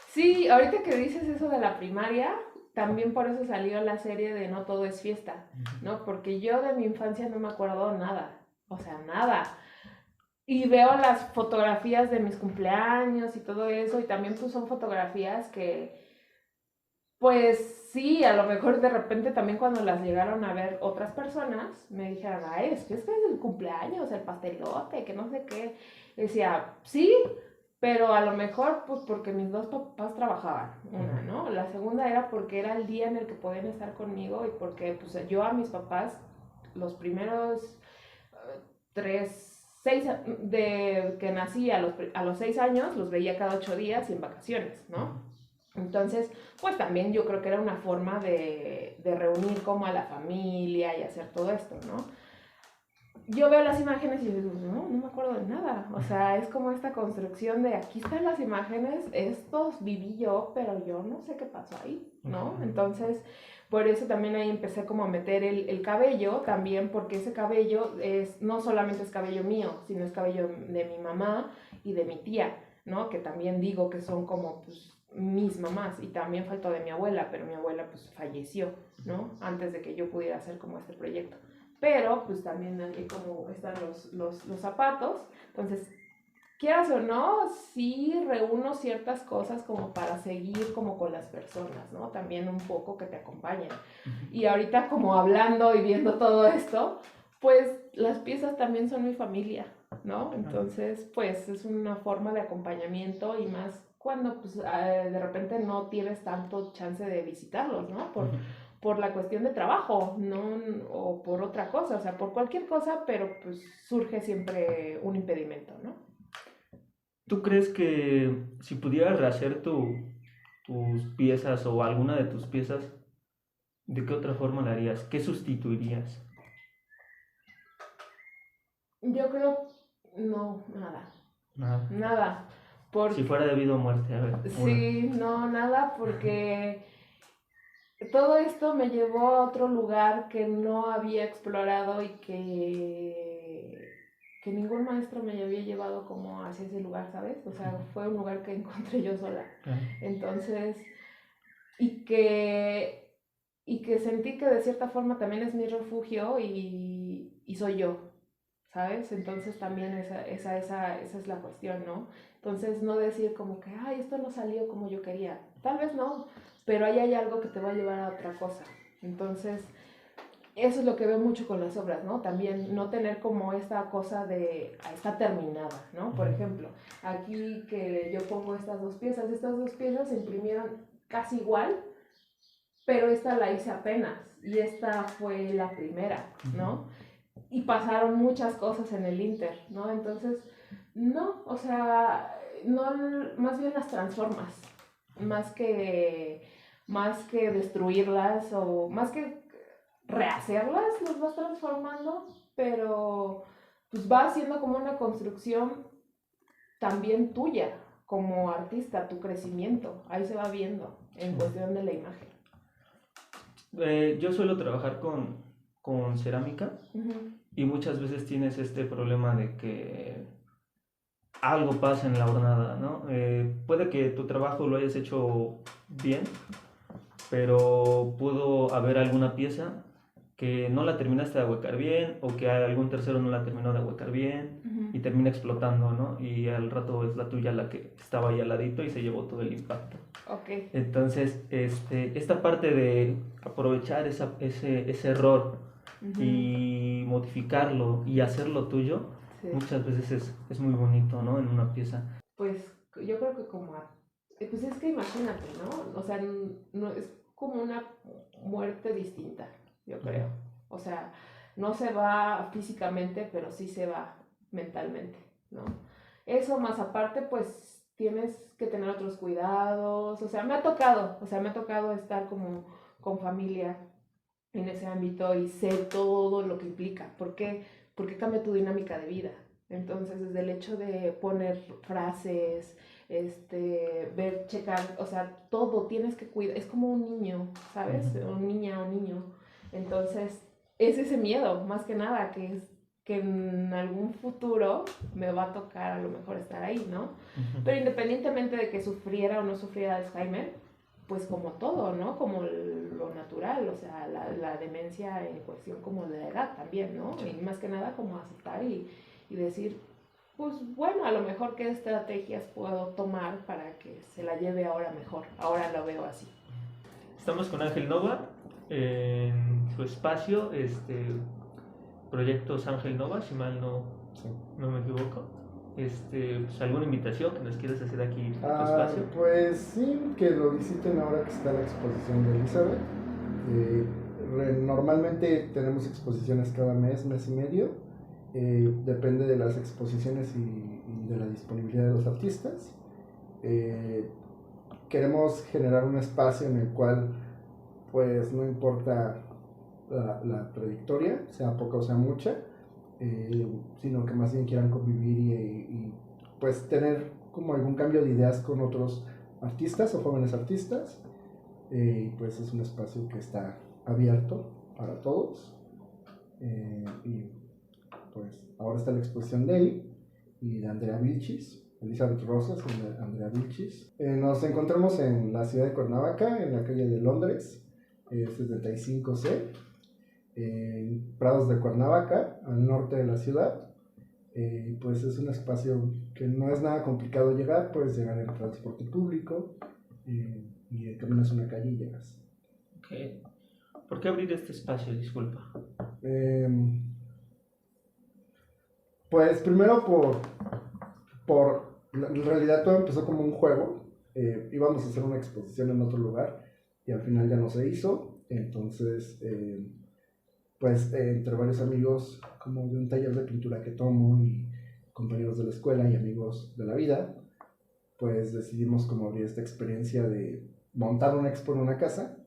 Sí, ahorita que dices eso de la primaria, también por eso salió la serie de No todo es fiesta, ¿no? Porque yo de mi infancia no me acuerdo nada, o sea, nada. Y veo las fotografías de mis cumpleaños y todo eso, y también pues son fotografías que, pues sí, a lo mejor de repente también cuando las llegaron a ver otras personas, me dijeron, ay, es que es el cumpleaños, el pastelote, que no sé qué. Y decía, sí, pero a lo mejor pues porque mis dos papás trabajaban, una, ¿no? La segunda era porque era el día en el que podían estar conmigo y porque pues yo a mis papás los primeros 6, de que nací a los 6 años, los veía cada 8 días y en vacaciones, ¿no? Entonces, pues también yo creo que era una forma de reunir como a la familia y hacer todo esto, ¿no? Yo veo las imágenes y digo, no me acuerdo de nada. O sea, es como esta construcción de aquí están las imágenes, estos viví yo, pero yo no sé qué pasó ahí, ¿no? Entonces, por eso también ahí empecé como a meter el cabello también, porque ese cabello no solamente es cabello mío, sino es cabello de mi mamá y de mi tía, ¿no? Que también digo que son como, pues, mis mamás, y también faltó de mi abuela, pero mi abuela pues falleció, ¿no? Antes de que yo pudiera hacer como este proyecto. Pero pues también aquí como están los zapatos, entonces quieras o no, sí reúno ciertas cosas como para seguir como con las personas, ¿no? También un poco que te acompañen. Y ahorita como hablando y viendo todo esto, pues las piezas también son mi familia, ¿no? Entonces pues es una forma de acompañamiento y más cuando pues de repente no tienes tanto chance de visitarlos, ¿no? Por la cuestión de trabajo, ¿no? O por otra cosa, o sea, por cualquier cosa, pero pues surge siempre un impedimento, ¿no? ¿Tú crees que si pudieras rehacer tus piezas o alguna de tus piezas, de qué otra forma la harías? ¿Qué sustituirías? Yo creo, no, nada. Nada. Nada. Si fuera debido a muerte, a ver. Sí, no, nada, porque todo esto me llevó a otro lugar que no había explorado y que ningún maestro me había llevado como hacia ese lugar, ¿sabes? O sea, fue un lugar que encontré yo sola. Entonces, y que sentí que de cierta forma también es mi refugio y soy yo, ¿sabes? Entonces también esa es la cuestión, ¿no? Entonces no decir como que, ay, esto no salió como yo quería. Tal vez no, pero ahí hay algo que te va a llevar a otra cosa. Entonces, eso es lo que veo mucho con las obras, ¿no? También no tener como esta cosa de, está terminada, ¿no? Por ejemplo, aquí que yo pongo estas dos piezas se imprimieron casi igual, pero esta la hice apenas y esta fue la primera, ¿no? Y pasaron muchas cosas en el Inter, ¿no? Entonces, no, o sea, no, más bien las transformas, más que destruirlas o más que rehacerlas, las vas transformando, pero pues va haciendo como una construcción también tuya como artista, tu crecimiento, ahí se va viendo en cuestión de la imagen. Yo suelo trabajar con cerámica y muchas veces tienes este problema de que algo pasa en la hornada, ¿no? Puede que tu trabajo lo hayas hecho bien, pero pudo haber alguna pieza que no la terminaste de ahuecar bien o que algún tercero no la terminó de ahuecar bien y termina explotando, ¿no? Y al rato es la tuya la que estaba ahí al ladito y se llevó todo el impacto. Okay. Entonces, esta parte de aprovechar ese error y modificarlo y hacerlo tuyo, sí, muchas veces es muy bonito, ¿no? En una pieza. Pues yo creo que pues es que imagínate, ¿no? O sea, no, es como una muerte distinta, yo creo. O sea, no se va físicamente, pero sí se va mentalmente, ¿no? Eso más aparte, pues tienes que tener otros cuidados, o sea, me ha tocado estar como con familia en ese ámbito y sé todo lo que implica, porque cambia tu dinámica de vida. Entonces, desde el hecho de poner frases, ver, checar, o sea, todo tienes que cuidar, es como un niño, ¿sabes? Un niña o niño. Entonces, es ese miedo, más que nada, que en algún futuro me va a tocar a lo mejor estar ahí, ¿no? Pero independientemente de que sufriera o no sufriera Alzheimer, pues como todo, ¿no? Como lo natural, o sea, la demencia en cuestión como de la edad también, ¿no? Sí. Y más que nada como aceptar y decir, pues bueno, a lo mejor qué estrategias puedo tomar para que se la lleve ahora mejor. Ahora lo veo así. Estamos con Ángel Nova en su espacio, Proyectos Ángel Nova, si mal no me equivoco. Pues, ¿alguna invitación que nos quieras hacer aquí en tu espacio? Pues sí, que lo visiten ahora que está la exposición de Elizabeth. Normalmente tenemos exposiciones cada mes y medio. Depende de las exposiciones y de la disponibilidad de los artistas. Queremos generar un espacio en el cual, pues, no importa la trayectoria, sea poca o sea mucha, sino que más bien quieran convivir y pues tener como algún cambio de ideas con otros artistas o jóvenes artistas. Pues es un espacio que está abierto para todos. Y pues ahora está la exposición de él y de Andrea Vilchis, Elizabeth Rosas y de Andrea Vilchis. Nos encontramos en la ciudad de Cuernavaca, en la calle de Londres, 75C, en Prados de Cuernavaca, al norte de la ciudad. Pues es un espacio que no es nada complicado llegar, puedes llegar en transporte público y caminas una calle y llegas. Okay. ¿Por qué abrir este espacio? Disculpa. Pues primero en realidad todo empezó como un juego. Íbamos a hacer una exposición en otro lugar y al final ya no se hizo. Entonces, pues entre varios amigos, como de un taller de pintura que tomo y compañeros de la escuela y amigos de la vida, pues decidimos como abrir esta experiencia de montar una expo en una casa,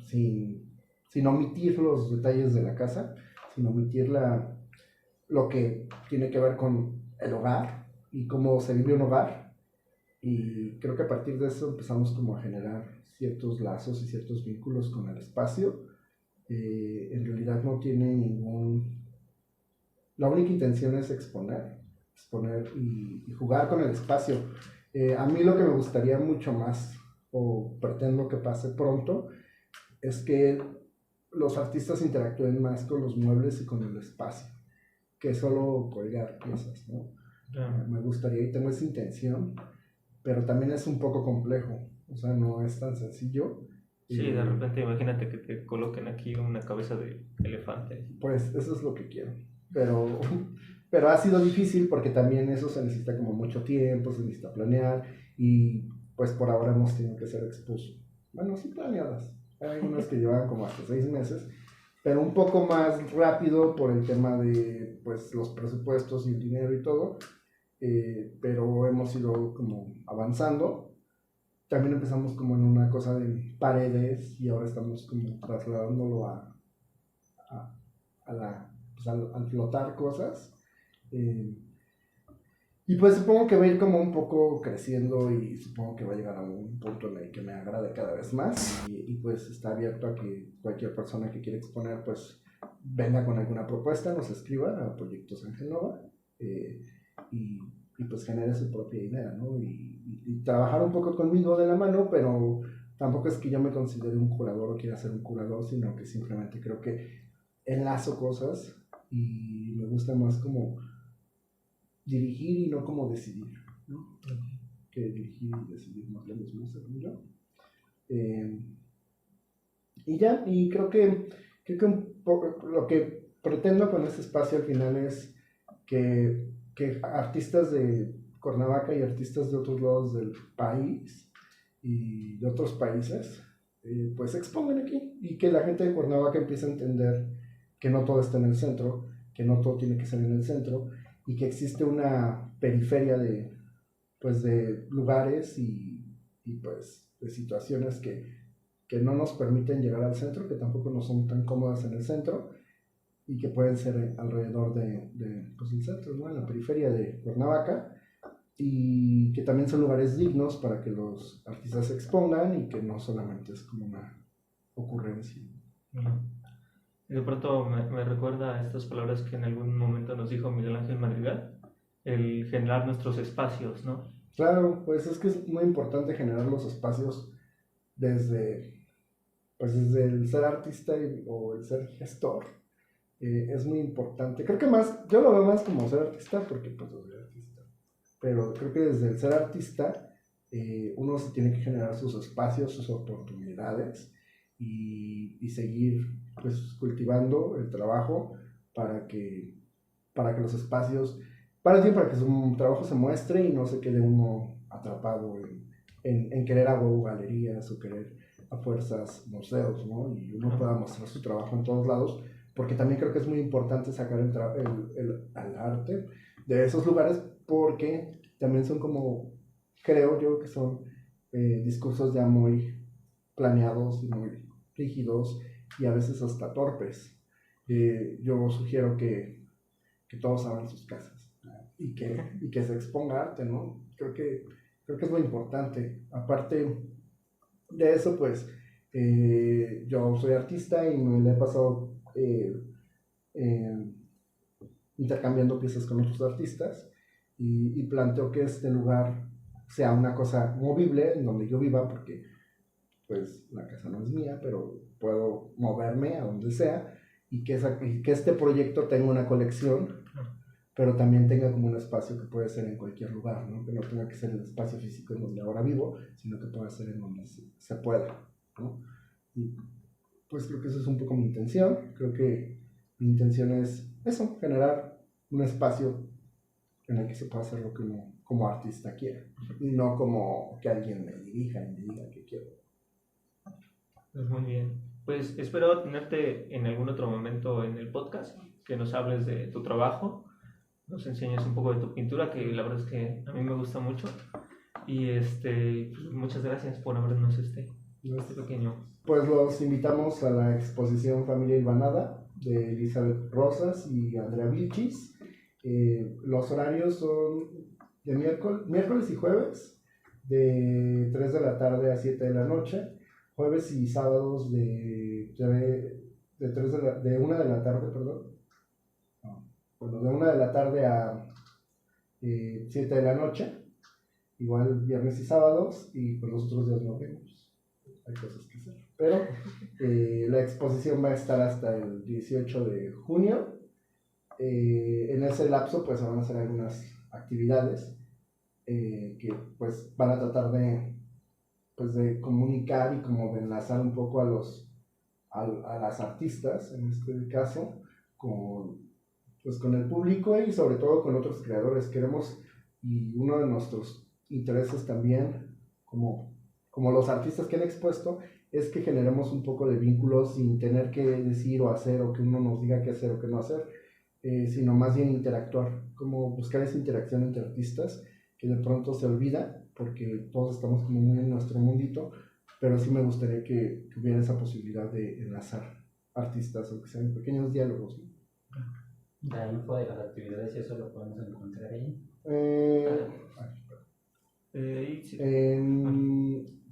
sin omitir los detalles de la casa, sin omitir lo que tiene que ver con el hogar y cómo se vive un hogar. Y creo que a partir de eso empezamos como a generar ciertos lazos y ciertos vínculos con el espacio. En realidad no tiene la única intención es exponer y jugar con el espacio. A mí lo que me gustaría mucho más, o pretendo que pase pronto, es que los artistas interactúen más con los muebles y con el espacio, que solo colgar piezas, ¿no? Me gustaría y tengo esa intención, pero también es un poco complejo, o sea, no es tan sencillo. Sí, de repente imagínate que te coloquen aquí una cabeza de elefante. Pues eso es lo que quiero, pero ha sido difícil porque también eso se necesita como mucho tiempo, se necesita planear y pues por ahora hemos tenido que hacer expos, bueno, sí planeadas, hay unas que llevan como hasta 6 meses, pero un poco más rápido por el tema de pues los presupuestos y el dinero y todo, pero hemos ido como avanzando. También empezamos como en una cosa de paredes y ahora estamos como trasladándolo al flotar cosas. Y pues supongo que va a ir como un poco creciendo y supongo que va a llegar a un punto en el que me agrade cada vez más. Y pues está abierto a que cualquier persona que quiera exponer pues venga con alguna propuesta, nos escriba a Proyectos Ángel Nova y pues genere su propia idea, ¿no? Y trabajar un poco conmigo de la mano, pero tampoco es que yo me considere un curador o quiera ser un curador, sino que simplemente creo que enlazo cosas y me gusta más como dirigir y no como decidir, ¿no? Que dirigir y decidir no es lo mismo, según yo. Y ya, y creo que lo que pretendo con este espacio al final es que artistas de Cuernavaca y artistas de otros lados del país y de otros países pues se expongan aquí y que la gente de Cuernavaca empiece a entender que no todo está en el centro, que no todo tiene que ser en el centro y que existe una periferia de lugares y pues de situaciones que no nos permiten llegar al centro, que tampoco no son tan cómodas en el centro y que pueden ser alrededor pues, del centro, ¿no? En la periferia de Cuernavaca, y que también son lugares dignos para que los artistas se expongan y que no solamente es como una ocurrencia. Y de pronto me recuerda a estas palabras que en algún momento nos dijo Miguel Ángel Madrigal, el generar nuestros espacios, ¿no? Claro, pues es que es muy importante generar los espacios desde el ser artista o el ser gestor. Es muy importante. Creo que yo lo veo más como ser artista porque pues soy artista. Pero creo que desde el ser artista uno se tiene que generar sus espacios, sus oportunidades y seguir pues cultivando el trabajo para que los espacios, para que su trabajo se muestre y no se quede uno atrapado en querer a huevo galerías o querer a fuerzas museos, ¿no? Y uno pueda mostrar su trabajo en todos lados, porque también creo que es muy importante sacar el arte de esos lugares, porque también son como, creo yo que son discursos ya muy planeados y muy rígidos y a veces hasta torpes. Yo sugiero que todos hagan sus casas, ¿no? y que se exponga arte, ¿no? Creo que es muy importante. Aparte de eso, pues yo soy artista y me he pasado intercambiando piezas con otros artistas y planteo que este lugar sea una cosa movible en donde yo viva, porque pues la casa no es mía, pero puedo moverme a donde sea y que este proyecto tenga una colección, pero también tenga como un espacio que puede ser en cualquier lugar, ¿no? Que no tenga que ser el espacio físico en donde ahora vivo, sino que pueda ser en donde se pueda, ¿no? Y pues creo que eso es un poco mi intención. Creo que mi intención es eso, generar un espacio en el que se pueda hacer lo que uno como artista quiera, y no como que alguien me dirija y me diga qué quiero. Pues muy bien. Pues espero tenerte en algún otro momento en el podcast, que nos hables de tu trabajo, nos enseñes un poco de tu pintura, que la verdad es que a mí me gusta mucho. Y pues muchas gracias por abrirnos este pequeño. Pues los invitamos a la exposición Familia Hilvanada de Elizabeth Rosas y Andrea Vilchis. Los horarios son de miércoles y jueves, de 3 de la tarde a 7 de la noche, jueves y sábados de 1 de la tarde, de 1 de la tarde a 7 de la noche, igual viernes y sábados, y pues los otros días no vemos, hay cosas que hacer. Pero la exposición va a estar hasta el 18 de junio. En ese lapso pues van a hacer algunas actividades que pues van a tratar de comunicar y como de enlazar un poco a las artistas, en este caso, con el público y sobre todo con otros creadores. Y uno de nuestros intereses también, como los artistas que han expuesto, es que generemos un poco de vínculos sin tener que decir o hacer, o que uno nos diga qué hacer o qué no hacer, sino más bien interactuar, como buscar esa interacción entre artistas que de pronto se olvida porque todos estamos como muy en nuestro mundito, pero sí me gustaría que hubiera esa posibilidad de enlazar artistas, aunque sean pequeños diálogos, ¿no? La info de las actividades y eso lo podemos encontrar ahí.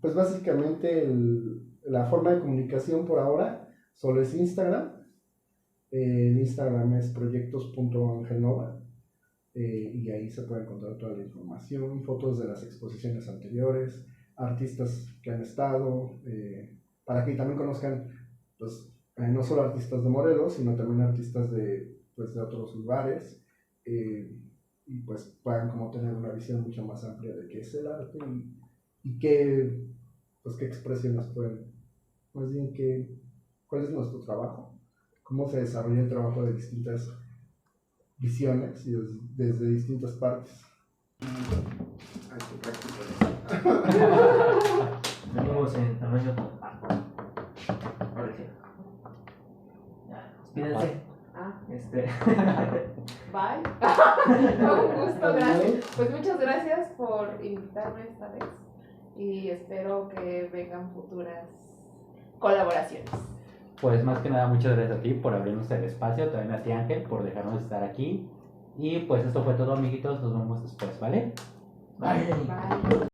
Pues básicamente la forma de comunicación por ahora solo es Instagram. El Instagram es proyectos.angelnova, y ahí se puede encontrar toda la información, fotos de las exposiciones anteriores, artistas que han estado, para que también conozcan pues, no solo artistas de Morelos, sino también artistas de otros lugares, y pues puedan como tener una visión mucho más amplia de qué es el arte y qué expresiones pueden, más bien cuál es nuestro trabajo, cómo se desarrolla el trabajo de distintas visiones y desde distintas partes. Nos vemos en tamaño compacto. Cuídense. Ah, Bye. bye. Fue un gusto, gracias. Pues muchas gracias por invitarme esta vez y espero que vengan futuras colaboraciones. Pues más que nada, muchas gracias a ti por abrirnos el espacio, también a ti Ángel por dejarnos estar aquí. Y pues esto fue todo, amiguitos, nos vemos después, ¿vale? Bye. Bye.